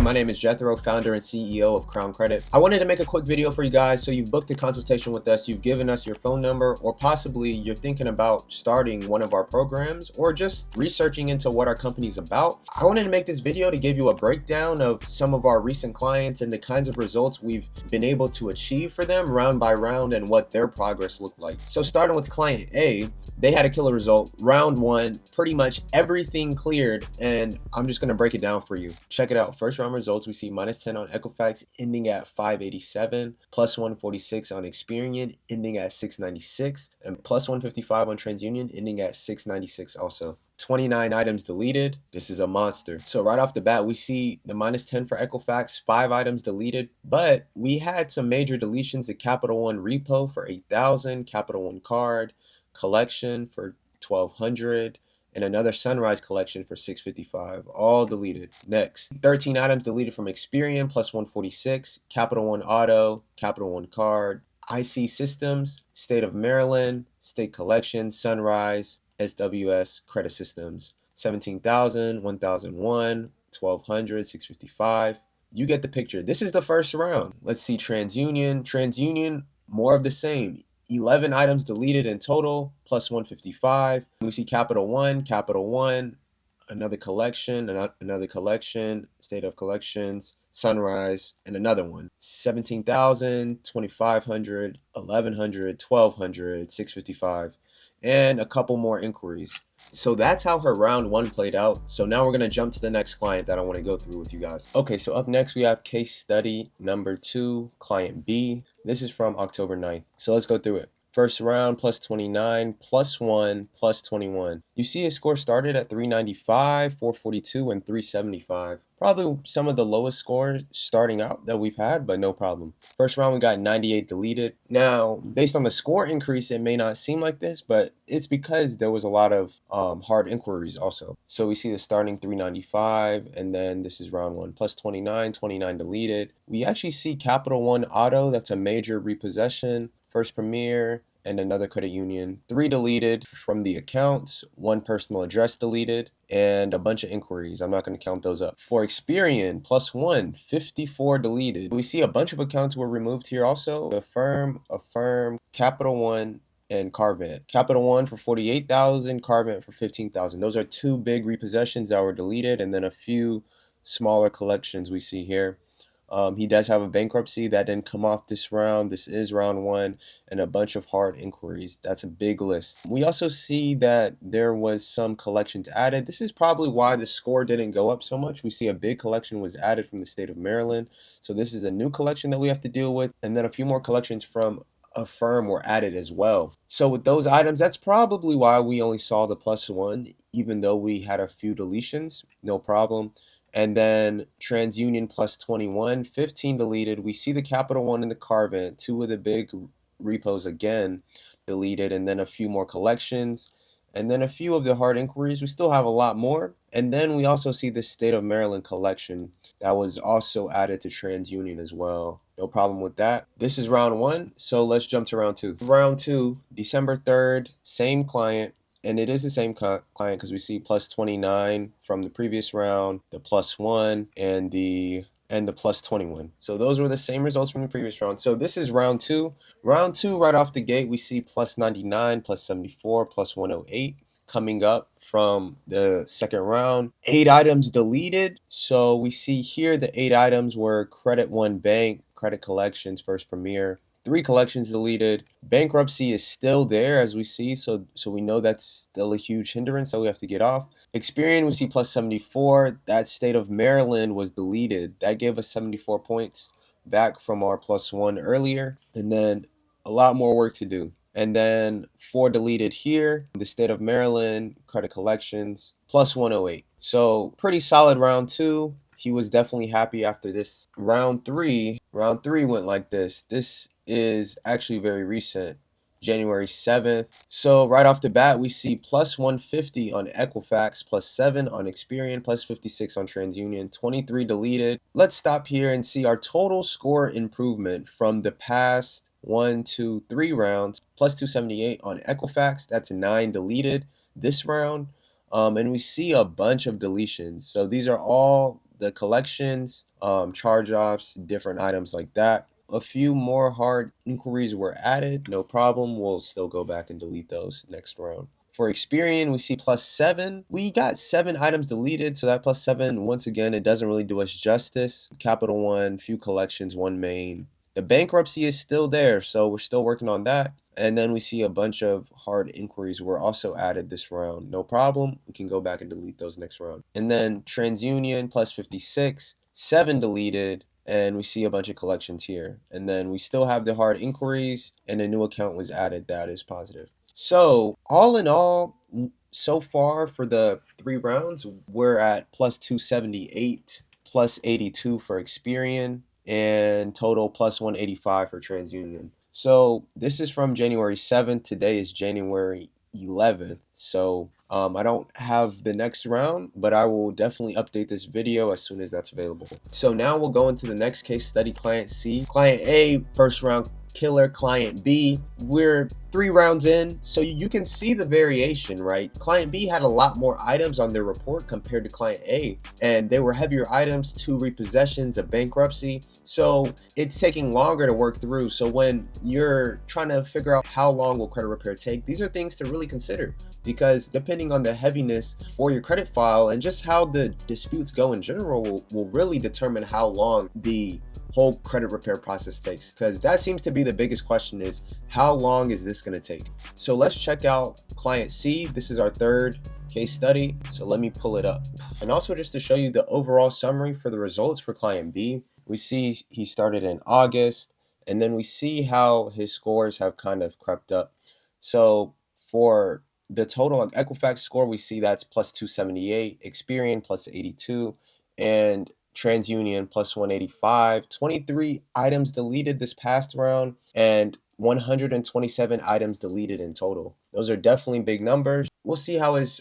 my name is Jethro, founder and CEO of Crown Credit. I wanted to make a quick video for you guys. So you've booked a consultation with us, you've given us your phone number, or possibly you're thinking about starting one of our programs or just researching into what our company's about. I wanted to make this video to give you a breakdown of some of our recent clients and the kinds of results we've been able to achieve for them round by round and what their progress looked like. So starting with client A, they had a killer result. Round one, pretty much everything cleared, and I'm just going to break it down for you. Check it out. First round results, we see -10 on Equifax ending at 587, plus 146 on Experian ending at 696, and plus 155 on TransUnion ending at 696 also. 29 items deleted. This is a monster. So right off the bat, we see the -10 for Equifax, 5 items deleted, but we had some major deletions. The Capital One repo for 8,000, Capital One card, collection for 1,200, and another Sunrise collection for 655, all deleted. Next, 13 items deleted from Experian, plus 146, Capital One auto, Capital One card, IC Systems, State of Maryland, State Collection, Sunrise, SWS Credit Systems, 17,000, 1,001, 1,200, 655. You get the picture. This is the first round. Let's see TransUnion. TransUnion, more of the same. 11 items deleted in total, plus 155. We see Capital One, another collection, State of Collections, Sunrise, and another one. 17,000, 2,500, 1,100, 1,200, 655, and a couple more inquiries. So that's how her round one played out. So now we're going to jump to the next client that I want to go through with you guys. Okay, so up next we have case study number 2, client B. This is from October 9th. So let's go through it. First round, plus 29, plus 1, plus 21. You see his score started at 395, 442, and 375. Probably some of the lowest scores starting out that we've had, but no problem. First round, we got 98 deleted. Now, based on the score increase, it may not seem like this, but it's because there was a lot of hard inquiries also. So we see the starting 395, and then this is round 1, plus 29, 29 deleted. We actually see Capital One auto, that's a major repossession. First Premier, and another credit union. 3 deleted from the accounts, 1 personal address deleted, and a bunch of inquiries. I'm not going to count those up. For Experian, plus 1, 54 deleted. We see a bunch of accounts were removed here also. Affirm, Capital One, and Carvent. Capital One for 48,000, Carvent for 15,000. Those are 2 big repossessions that were deleted, and then a few smaller collections we see here. He does have a bankruptcy that didn't come off this round. This is round 1, and a bunch of hard inquiries. That's a big list. We also see that there was some collections added. This is probably why the score didn't go up so much. We see a big collection was added from the state of Maryland. So this is a new collection that we have to deal with. And then a few more collections from a firm were added as well. So with those items, that's probably why we only saw the plus 1, even though we had a few deletions. No problem. And then TransUnion plus 21, 15 deleted. We see the Capital One and the Carvent, 2 of the big repos again deleted, and then a few more collections, and then a few of the hard inquiries. We still have a lot more. And then we also see the State of Maryland collection that was also added to TransUnion as well. No problem with that. This is round 1, so let's jump to round 2. Round 2, December 3rd, same client. And it is the same client because we see plus 29 from the previous round, the plus 1, and the plus 21. So those were the same results from the previous round. So this is round 2. Round 2, right off the gate, we see plus 99, plus 74, plus 108 coming up from the second round. 8 items deleted. So we see here the 8 items were Credit One Bank, Credit Collections, First Premier. 3 collections deleted. Bankruptcy is still there, as we see, so we know that's still a huge hindrance that we have to get off. Experian, we see plus 74. That State of Maryland was deleted. That gave us 74 points back from our plus 1 earlier, and then a lot more work to do. And then 4 deleted here. The State of Maryland, Credit Collections, plus 108. So pretty solid round 2. He was definitely happy after this. Round 3 went like this. This is actually very recent, January 7th. So right off the bat, we see plus 150 on Equifax, plus 7 on Experian, plus 56 on TransUnion, 23 deleted. Let's stop here and see our total score improvement from the past 1, 2, 3 rounds. Plus 278 on Equifax, that's 9 deleted this round. And we see a bunch of deletions. So these are all the collections, charge-offs, different items like that. A few more hard inquiries were added. No problem. We'll still go back and delete those next round. For Experian, we see +7. We got 7 items deleted, so that +7, once again, it doesn't really do us justice. Capital One, few collections, one main. The bankruptcy is still there, so we're still working on that. And then we see a bunch of hard inquiries were also added this round. No problem. We can go back and delete those next round. And then TransUnion +56, 7 deleted, and we see a bunch of collections here. And then we still have the hard inquiries, and a new account was added. That is positive. So all in all, so far for the 3 rounds, we're at +278, +82 for Experian, and total +185 for TransUnion. So this is from January 7th. Today is January 11th. So I don't have the next round, but I will definitely update this video as soon as that's available. So now we'll go into the next case study, Client C. Client A, first round killer. Client B, we're 3 rounds in, so you can see the variation, right? Client B had a lot more items on their report compared to Client A, and they were heavier items, 2 repossessions, a bankruptcy, so it's taking longer to work through. So when you're trying to figure out how long will credit repair take, these are things to really consider, because depending on the heaviness for your credit file and just how the disputes go in general will really determine how long the whole credit repair process takes, because that seems to be the biggest question, is how long is this going to take? So let's check out Client C. This is our 3rd case study, so let me pull it up. And also just to show you the overall summary for the results for Client B, we see he started in August, and then we see how his scores have kind of crept up. So for the total on Equifax score, we see that's +278, Experian +82, and TransUnion +185, 23 items deleted this past round, and 127 items deleted in total. Those are definitely big numbers. We'll see how his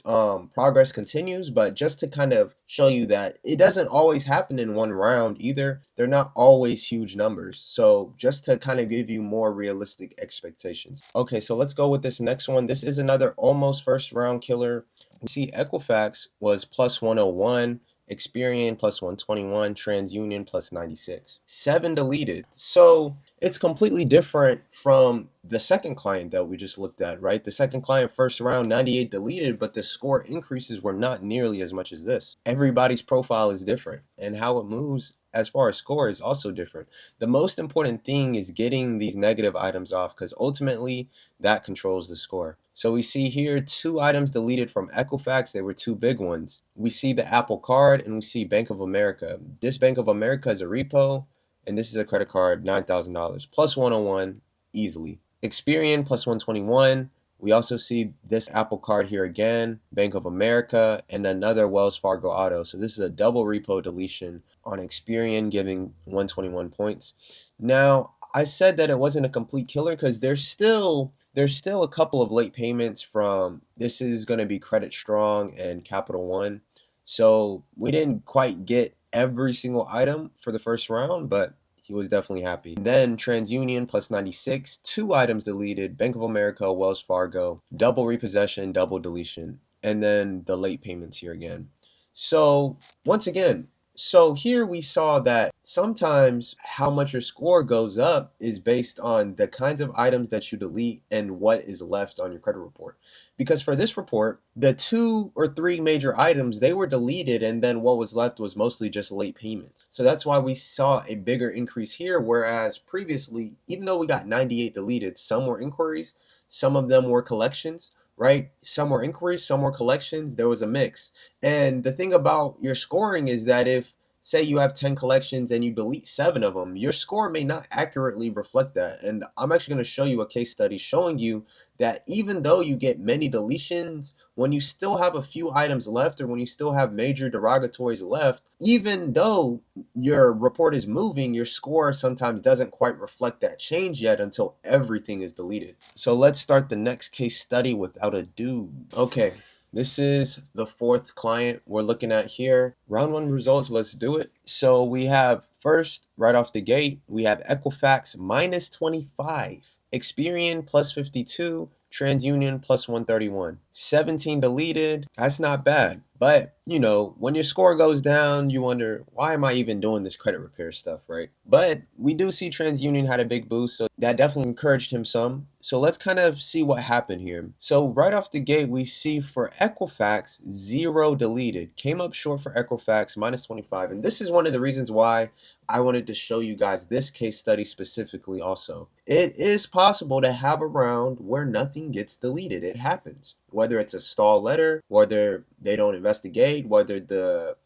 progress continues, but just to kind of show you that it doesn't always happen in one round either. They're not always huge numbers. So just to kind of give you more realistic expectations. Okay, so let's go with this next one. This is another almost first round killer. We see Equifax was +101. Experian +121, TransUnion +96. 7 deleted. So it's completely different from the second client that we just looked at, right? The second client, first round, 98 deleted, but the score increases were not nearly as much as this. Everybody's profile is different, and how it moves as far as score is also different. The most important thing is getting these negative items off, because ultimately that controls the score. So we see here 2 items deleted from Equifax. They were 2 big ones. We see the Apple Card, and we see Bank of America. This Bank of America is a repo, and this is a credit card, $9,000, +101 easily. Experian +121. We also see this Apple Card here again, Bank of America, and another Wells Fargo Auto. So this is a double repo deletion on Experian, giving 121 points. Now, I said that it wasn't a complete killer because there's still a couple of late payments from, this is going to be Credit Strong and Capital One. So we didn't quite get every single item for the first round, but he was definitely happy. Then TransUnion +96, 2 items deleted, Bank of America, Wells Fargo, double repossession, double deletion, and then the late payments here again. So once again, so here we saw that sometimes how much your score goes up is based on the kinds of items that you delete and what is left on your credit report. Because for this report, the 2 or 3 major items, they were deleted, and then what was left was mostly just late payments. So that's why we saw a bigger increase here, whereas previously, even though we got 98 deleted, some were inquiries, some of them were collections, right? Some were inquiries, some were collections. There was a mix. And the thing about your scoring is that if, say you have 10 collections and you delete 7 of them, your score may not accurately reflect that. And I'm actually going to show you a case study showing you that even though you get many deletions, when you still have a few items left, or when you still have major derogatories left, even though your report is moving, your score sometimes doesn't quite reflect that change yet until everything is deleted. So let's start the next case study without ado. Okay. This is the 4th client we're looking at here. Round 1 results, let's do it. So we have first, right off the gate, we have Equifax -25, Experian +52, TransUnion +131. 17 deleted, that's not bad. But, you know, when your score goes down, you wonder, why am I even doing this credit repair stuff, right? But we do see TransUnion had a big boost, so that definitely encouraged him some. So let's kind of see what happened here. So right off the gate, we see for Equifax, 0 deleted. Came up short for Equifax, minus 25. And this is one of the reasons why I wanted to show you guys this case study specifically also. It is possible to have a round where nothing gets deleted. It happens. Whether it's a stall letter, whether they don't investigate, whether the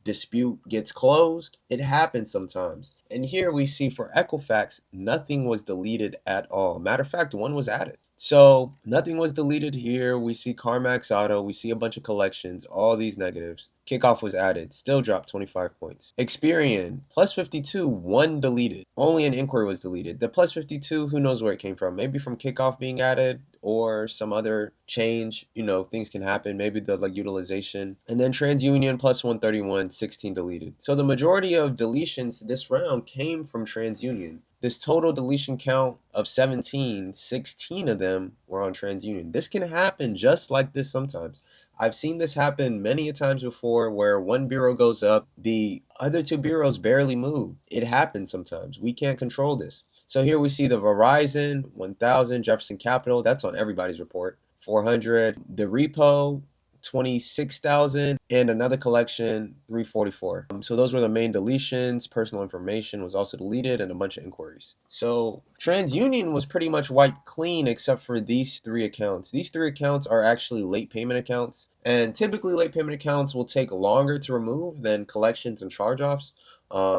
dispute gets closed, it happens sometimes. And here we see for Equifax, nothing was deleted at all. Matter of fact, one was added. So nothing was deleted here. We see CarMax Auto. We see a bunch of collections, all these negatives. Kickoff was added, still dropped 25 points. Experian, plus 52, one deleted. Only an inquiry was deleted. The plus 52, who knows where it came from? Maybe from Kickoff being added or some other change. You know, things can happen. Maybe the like utilization. And then TransUnion, plus 131, 16 deleted. So the majority of deletions this round came from TransUnion. This total deletion count of 17, 16 of them were on TransUnion. This can happen just like this sometimes. I've seen this happen many a times before where one bureau goes up, the other two bureaus barely move. It happens sometimes. We can't control this. So here we see the Verizon, 1000, Jefferson Capital, that's on everybody's report, 400, the repo, 26,000, and another collection, 344. So those were the main deletions. Personal information was also deleted and a bunch of inquiries. So TransUnion was pretty much wiped clean except for these 3 accounts. These 3 accounts are actually late payment accounts. And typically late payment accounts will take longer to remove than collections and charge-offs.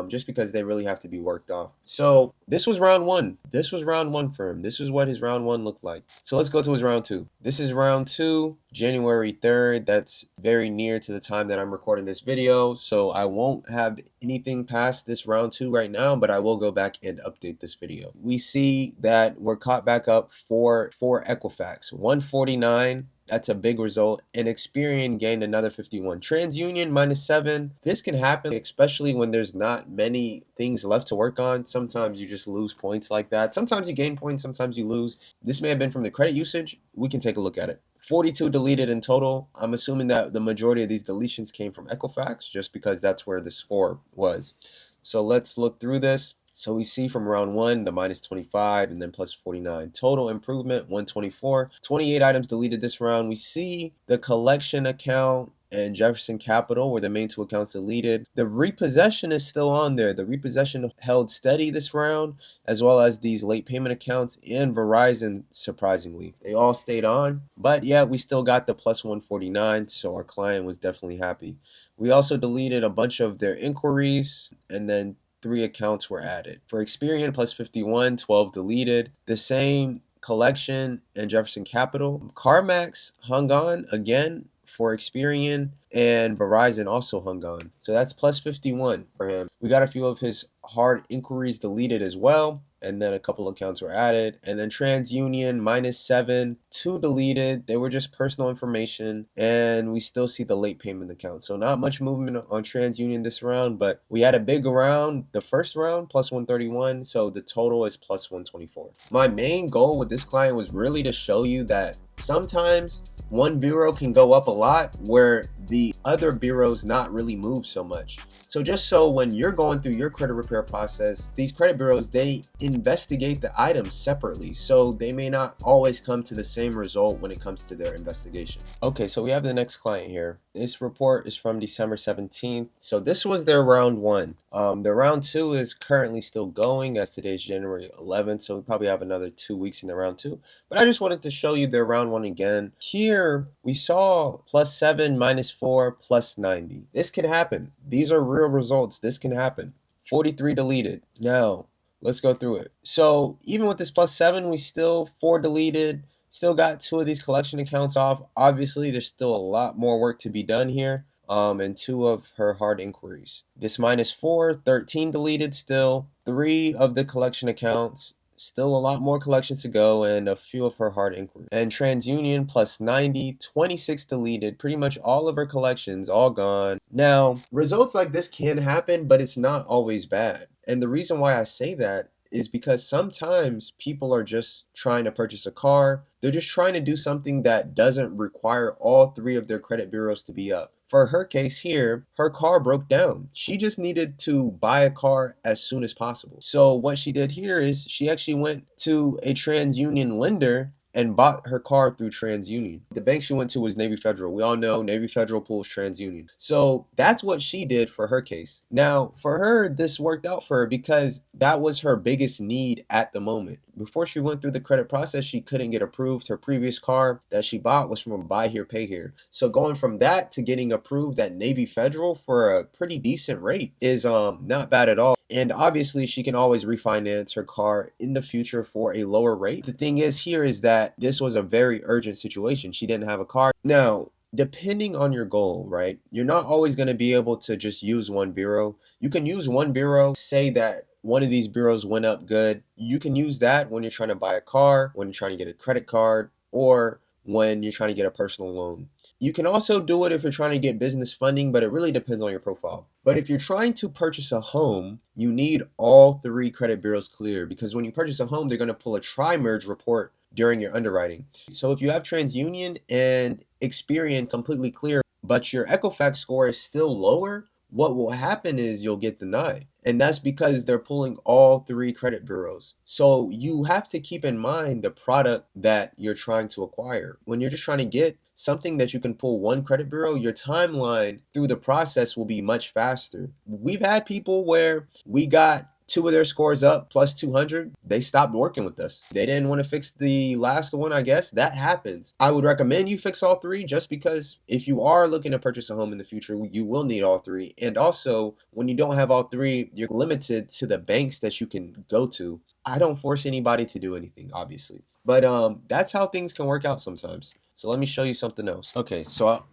Just because they really have to be worked off. So this was round 1. This was round 1 for him. This is what his round 1 looked like. So let's go to his round 2. This is round 2, January 3rd. That's very near to the time that I'm recording this video. So I won't have anything past this round 2 right now, but I will go back and update this video. We see that we're caught back up for Equifax, 149. That's a big result. And Experian gained another 51. TransUnion minus 7. This can happen, especially when there's not many things left to work on. Sometimes you just lose points like that. Sometimes you gain points, sometimes you lose. This may have been from the credit usage. We can take a look at it. 42 deleted in total. I'm assuming that the majority of these deletions came from Equifax just because that's where the score was. So let's look through this. So we see from round 1, the minus 25 and then plus 49. Total improvement, 124. 28 items deleted this round. We see the collection account and Jefferson Capital were the main 2 accounts deleted. The repossession is still on there. The repossession held steady this round, as well as these late payment accounts and Verizon, surprisingly. They all stayed on, but yeah, we still got the plus 149, so our client was definitely happy. We also deleted a bunch of their inquiries, and then 3 accounts were added. For Experian, plus 51, 12 deleted. The same collection and Jefferson Capital. CarMax hung on again for Experian, and Verizon also hung on. So that's plus 51 for him. We got a few of his hard inquiries deleted as well, and then a couple accounts were added. And then TransUnion, minus 7, 2 deleted. They were just personal information, and we still see the late payment account. So not much movement on TransUnion this round, but we had a big round, the first round, plus 131, so the total is plus 124. My main goal with this client was really to show you that sometimes one bureau can go up a lot where the other bureaus not really move so much. So just so when you're going through your credit repair process, these credit bureaus, they investigate the items separately. So they may not always come to the same result when it comes to their investigation. Okay, so we have the next client here. This report is from December 17th. So this was their round 1. The round 2 is currently still going as today's January 11th. So we probably have another 2 weeks in the round 2. But I just wanted to show you their round 1 again. Here we saw plus 7, minus 4, plus 90. This can happen. These are real results. This can happen. 43 deleted. Now let's go through it. So even with this plus 7, we still 4 deleted. Still got 2 of these collection accounts off. Obviously, there's still a lot more work to be done here. And 2 of her hard inquiries. This minus 4, 13 deleted still. 3 of the collection accounts. Still a lot more collections to go, and a few of her hard inquiries. And TransUnion, plus 90, 26 deleted. Pretty much all of her collections, all gone. Now, results like this can happen, but it's not always bad. And the reason why I say that is because sometimes people are just trying to purchase a car. They're just trying to do something that doesn't require all three of their credit bureaus to be up. For her case here, her car broke down. She just needed to buy a car as soon as possible. So what she did here is she actually went to a TransUnion lender and bought her car through TransUnion. The bank she went to was Navy Federal. We all know Navy Federal pulls TransUnion. So that's what she did for her case. Now, for her, this worked out for her because that was her biggest need at the moment. Before she went through the credit process, she couldn't get approved. Her previous car that she bought was from a buy here, pay here. So going from that to getting approved at Navy Federal for a pretty decent rate is not bad at all. And obviously she can always refinance her car in the future for a lower rate. The thing is here is that this was a very urgent situation. She didn't have a car. Now, depending on your goal, right? You're not always going to be able to just use one bureau. You can use one bureau, say that one of these bureaus went up good. You can use that when you're trying to buy a car, when you're trying to get a credit card, or when you're trying to get a personal loan. You can also do it if you're trying to get business funding, but it really depends on your profile. But if you're trying to purchase a home, you need all three credit bureaus clear, because when you purchase a home, they're going to pull a tri-merge report during your underwriting. So if you have TransUnion and Experian completely clear, but your Equifax score is still lower, what will happen is you'll get denied. And that's because they're pulling all three credit bureaus. So you have to keep in mind the product that you're trying to acquire. When you're just trying to get something that you can pull one credit bureau, your timeline through the process will be much faster. We've had people where we got two of their scores up plus 200, they stopped working with us. They didn't want to fix the last one, I guess. That happens. I would recommend you fix all three just because if you are looking to purchase a home in the future, you will need all three. And also, when you don't have all three, you're limited to the banks that you can go to. I don't force anybody to do anything, obviously. But that's how things can work out sometimes. So let me show you something else. Okay, so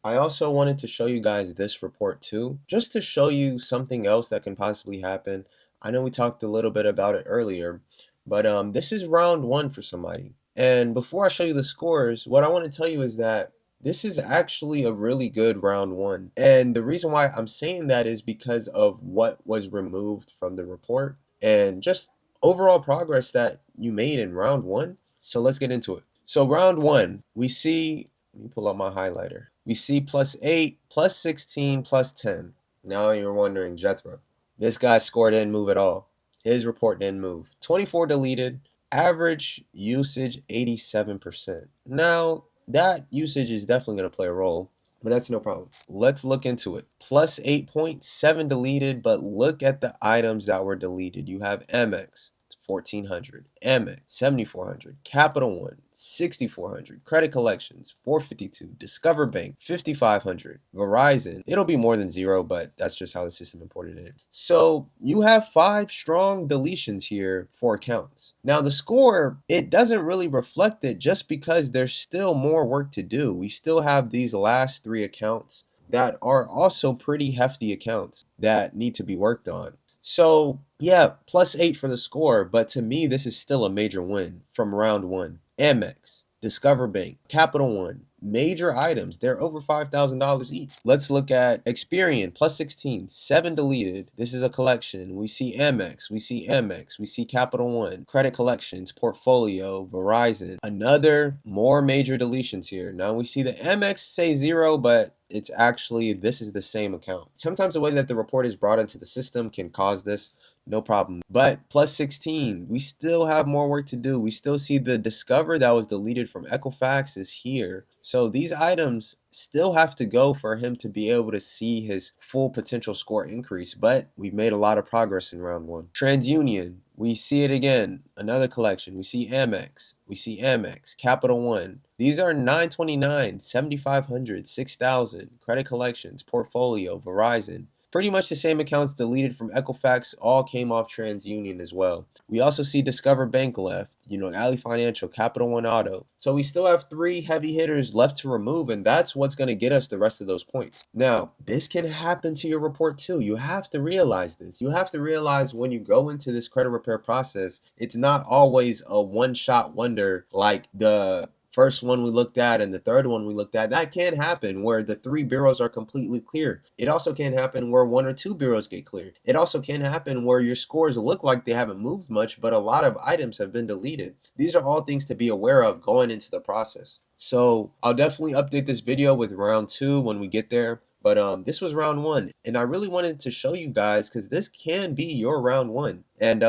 I also wanted to show you guys this report too, just to show you something else that can possibly happen. I know we talked a little bit about it earlier, but this is round one for somebody. And before I show you the scores, what I want to tell you is that this is actually a really good round one. And the reason why I'm saying that is because of what was removed from the report and just overall progress that you made in round one. So let's get into it. So round one, we see, let me pull up my highlighter. We see +8, +16, +10. Now you're wondering, Jethro, this guy's score didn't move at all. His report didn't move. 24 deleted, average usage 87%. Now, that usage is definitely going to play a role, but that's no problem. Let's look into it. +8.7 deleted, but look at the items that were deleted. You have MX, 1400, MX, 7400, Capital One, 6400, Credit Collections, 452, Discover Bank, 5500, Verizon. It'll be more than zero, but that's just how the system imported it. So you have 5 strong deletions here for accounts. Now the score, it doesn't really reflect it just because there's still more work to do. We still have these last 3 accounts that are also pretty hefty accounts that need to be worked on. So yeah, +8 for the score, but to me, this is still a major win from round one. Amex, Discover Bank, Capital One, major items. They're over $5,000 each. Let's look at Experian, +16, 7 deleted. This is a collection. We see Amex, we see MX, we see Capital One, Credit Collections, Portfolio, Verizon. Another more major deletions here. Now we see the MX say 0, but it's actually, this is the same account. Sometimes the way that the report is brought into the system can cause this, no problem. But +16, we still have more work to do. We still see the Discover that was deleted from Equifax is here. So these items still have to go for him to be able to see his full potential score increase, but we've made a lot of progress in round one. TransUnion, we see it again, another collection. We see Amex, we see Amex, Capital One. These are 929, 7500, 6000, Credit Collections, Portfolio, Verizon. Pretty much the same accounts deleted from Equifax all came off TransUnion as well. We also see Discover Bank left, Ally Financial, Capital One Auto. So we still have 3 heavy hitters left to remove, and that's what's going to get us the rest of those points. Now, this can happen to your report too. You have to realize this. You have to realize when you go into this credit repair process, it's not always a one-shot wonder like the first one we looked at and the third one we looked at, that can happen where the 3 bureaus are completely clear. It also can happen where 1 or 2 bureaus get cleared. It also can happen where your scores look like they haven't moved much, but a lot of items have been deleted. These are all things to be aware of going into the process. So I'll definitely update this video with round 2 when we get there. But this was round 1, and I really wanted to show you guys because this can be your round 1. And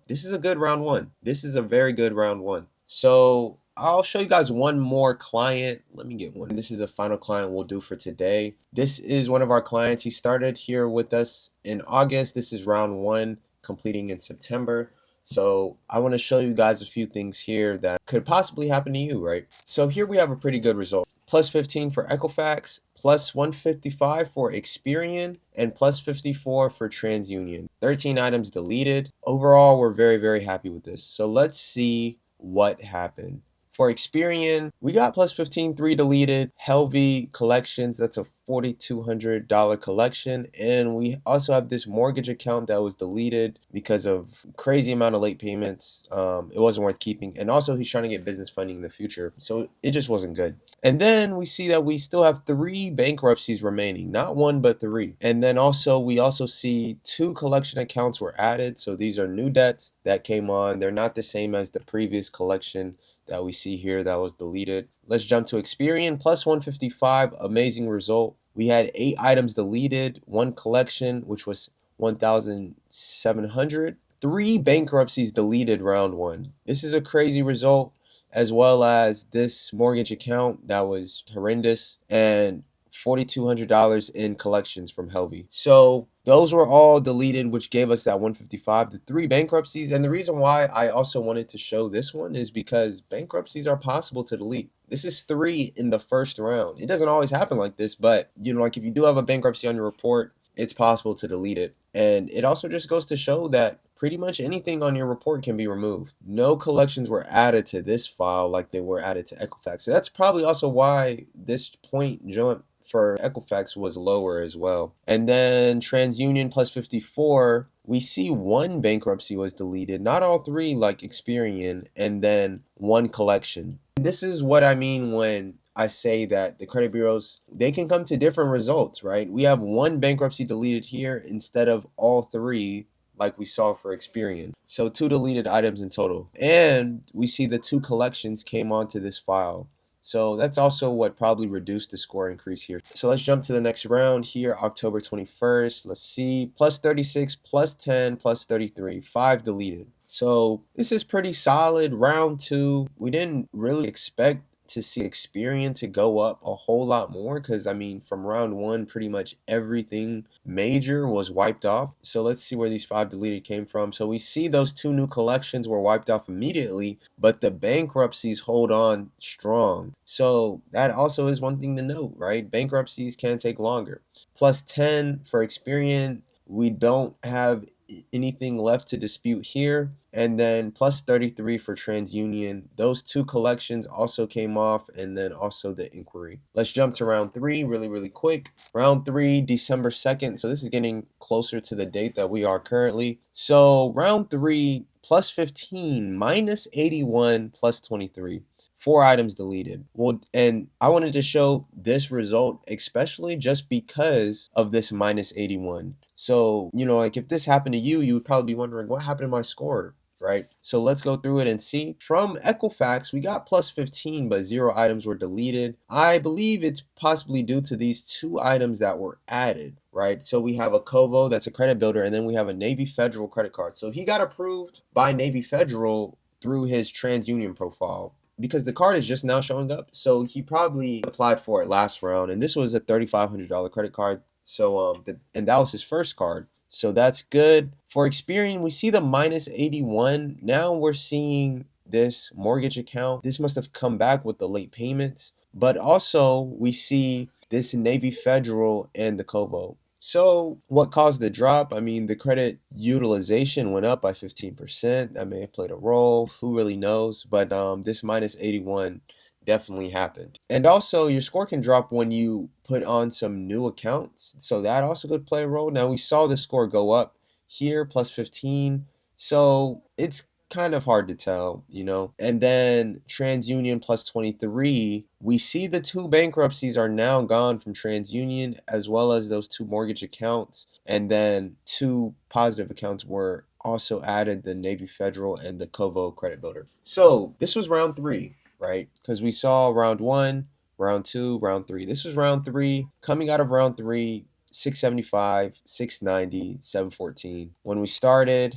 this is a good round 1. This is a very good round 1. So I'll show you guys one more client. Let me get one. This is the final client we'll do for today. This is one of our clients. He started here with us in August. This is round 1, completing in September. So I want to show you guys a few things here that could possibly happen to you, right? So here we have a pretty good result. Plus 15 for Equifax, plus 155 for Experian, and plus 54 for TransUnion. 13 items deleted. Overall, we're very, very happy with this. So let's see what happened. For Experian, we got plus 15, 3 deleted. Helvey collections, that's a $4,200 collection. And we also have this mortgage account that was deleted because of crazy amount of late payments. It wasn't worth keeping. And also he's trying to get business funding in the future. So it just wasn't good. And then we see that we still have 3 bankruptcies remaining, not 1, but 3. And then we also see 2 collection accounts were added. So these are new debts that came on. They're not the same as the previous collection that we see here that was deleted. Let's jump to Experian, plus 155, amazing result. We had 8 items deleted, 1 collection, which was 1,700. 3 bankruptcies deleted round 1. This is a crazy result, as well as this mortgage account that was horrendous, and $4,200 in collections from Helvey. So those were all deleted, which gave us that 155. The 3 bankruptcies, and the reason why I also wanted to show this one is because bankruptcies are possible to delete. This is 3 in the first round. It doesn't always happen like this, but like if you do have a bankruptcy on your report, it's possible to delete it. And it also just goes to show that pretty much anything on your report can be removed. No collections were added to this file like they were added to Equifax. So that's probably also why this point jump for Equifax was lower as well. And then TransUnion plus 54, we see 1 bankruptcy was deleted, not all 3 like Experian, and then 1 collection. This is what I mean when I say that the credit bureaus, they can come to different results, right? We have 1 bankruptcy deleted here instead of all 3 like we saw for Experian. So 2 deleted items in total. And we see the 2 collections came onto this file. So that's also what probably reduced the score increase here. So let's jump to the next round here, October 21st. Let's see, plus 36, plus 10, plus 33, 5 deleted. So this is pretty solid. Round 2, we didn't really expect to see Experian to go up a whole lot more because, I mean, from round 1, pretty much everything major was wiped off. So let's see where these 5 deleted came from. So we see those 2 new collections were wiped off immediately, but the bankruptcies hold on strong. So that also is one thing to note, right? Bankruptcies can take longer. Plus 10 for Experian. We don't have anything left to dispute here. And then plus 33 for TransUnion. Those 2 collections also came off, and then also the inquiry. Let's jump to round 3 really, really quick. Round 3, December 2nd. So this is getting closer to the date that we are currently. So round 3, plus 15, minus 81, plus 23. 4 items deleted. Well, and I wanted to show this result, especially just because of this minus 81. So, like if this happened to you, you would probably be wondering what happened to my score, right? So let's go through it and see. From Equifax, we got plus 15, but 0 items were deleted. I believe it's possibly due to these 2 items that were added, right? So we have a Kovo, that's a credit builder, and then we have a Navy Federal credit card. So he got approved by Navy Federal through his TransUnion profile, because the card is just now showing up. So he probably applied for it last round, and this was a $3,500 credit card. So and that was his first card. So that's good. For Experian, we see the minus 81. Now we're seeing this mortgage account. This must have come back with the late payments. But also we see this Navy Federal and the Kovo. So what caused the drop? I mean, the credit utilization went up by 15%. That may have played a role. Who really knows? But this minus 81 definitely happened. And also your score can drop when you put on some new accounts. So that also could play a role. Now we saw the score go up here, plus 15. So it's kind of hard to tell, you know. And then TransUnion plus 23, we see the 2 bankruptcies are now gone from TransUnion, as well as those 2 mortgage accounts. And then 2 positive accounts were also added, the Navy Federal and the Kovo Credit Builder. So this was round 3, right? Because we saw round 1, round 2, round 3. This was round 3. Coming out of round 3, 675, 690, 714. When we started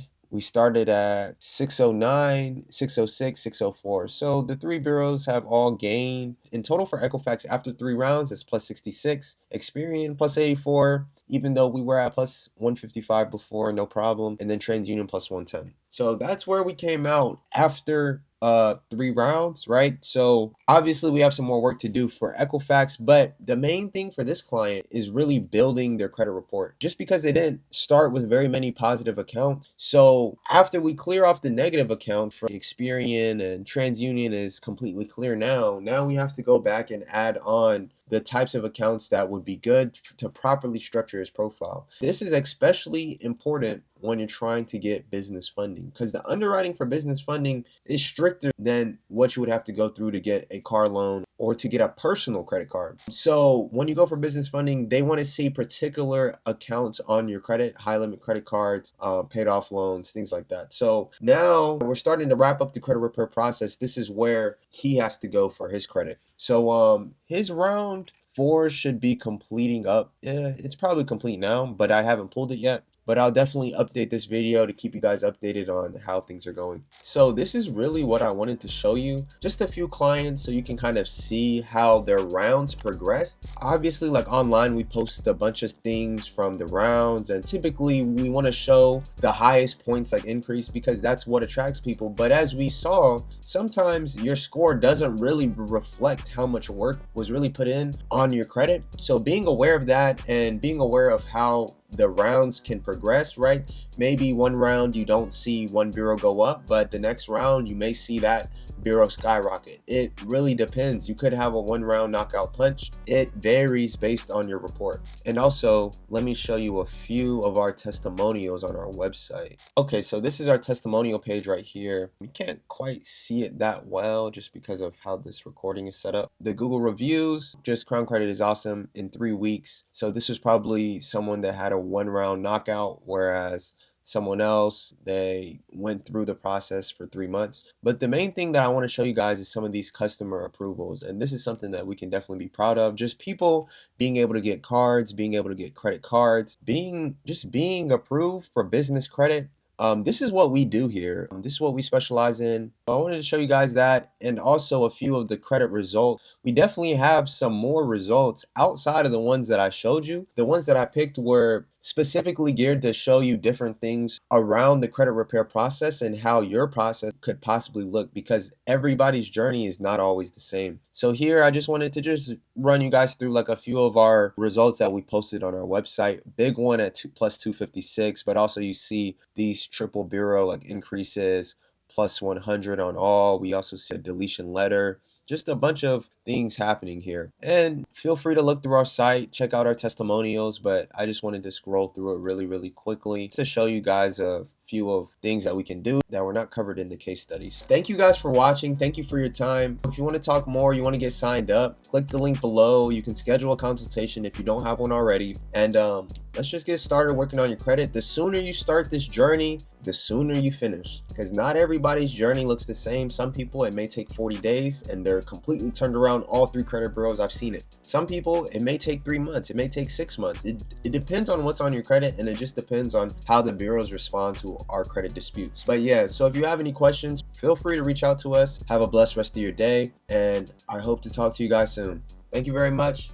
at 609, 606, 604. So the 3 bureaus have all gained. In total for Equifax after 3 rounds, it's plus 66. Experian plus 84, even though we were at plus 155 before, no problem. And then TransUnion plus 110. So that's where we came out after 3 rounds, right? So obviously we have some more work to do for Equifax, but the main thing for this client is really building their credit report, just because they didn't start with very many positive accounts. So after we clear off the negative accounts for Experian and TransUnion is completely clear now we have to go back and add on the types of accounts that would be good to properly structure his profile. This is especially important when you're trying to get business funding, because the underwriting for business funding is stricter than what you would have to go through to get a car loan or to get a personal credit card. So when you go for business funding, they want to see particular accounts on your credit, high limit credit cards, paid off loans, things like that. So now we're starting to wrap up the credit repair process. This is where he has to go for his credit. So his round 4 should be completing up. It's probably complete now, but I haven't pulled it yet. But I'll definitely update this video to keep you guys updated on how things are going. So this is really what I wanted to show you. Just a few clients so you can kind of see how their rounds progressed. Obviously, like online, we post a bunch of things from the rounds, and typically we want to show the highest points like increase because that's what attracts people. But as we saw, sometimes your score doesn't really reflect how much work was really put in on your credit. So being aware of that and being aware of how the rounds can progress, right? Maybe one round you don't see one bureau go up, but the next round you may see that bureau skyrocket. It really depends. You could have a 1 round knockout punch. It varies based on your report. And also, let me show you a few of our testimonials on our website. Okay, so this is our testimonial page right here. We can't quite see it that well just because of how this recording is set up. The Google reviews, just Crown Credit is awesome in 3 weeks. So this is probably someone that had a 1 round knockout, whereas someone else, they went through the process for 3 months. But the main thing that I want to show you guys is some of these customer approvals, and this is something that we can definitely be proud of. Just people being able to get cards, being able to get credit cards, being approved for business credit. This is what we do here. This is what we specialize in. I wanted to show you guys that, and also a few of the credit results. We definitely have some more results outside of the ones that I showed you. The ones that I picked were specifically geared to show you different things around the credit repair process and how your process could possibly look, because everybody's journey is not always the same. So here I just wanted to just run you guys through like a few of our results that we posted on our website. Big one at plus 256, but also you see these triple bureau like increases, plus 100 on all. We also see a deletion letter. Just a bunch of things happening here. And feel free to look through our site, check out our testimonials, but I just wanted to scroll through it really quickly to show you guys a few of things that we can do that were not covered in the case studies. Thank you guys for watching. Thank you for your time. If you want to talk more, you want to get signed up, click the link below. You can schedule a consultation if you don't have one already. And let's just get started working on your credit. The sooner you start this journey, the sooner you finish, because not everybody's journey looks the same. Some people, it may take 40 days and they're completely turned around all 3 credit bureaus. I've seen it. Some people, it may take 3 months. It may take 6 months. It depends on what's on your credit, and it just depends on how the bureaus respond to our credit disputes. But yeah, so if you have any questions, feel free to reach out to us. Have a blessed rest of your day, and I hope to talk to you guys soon. Thank you very much.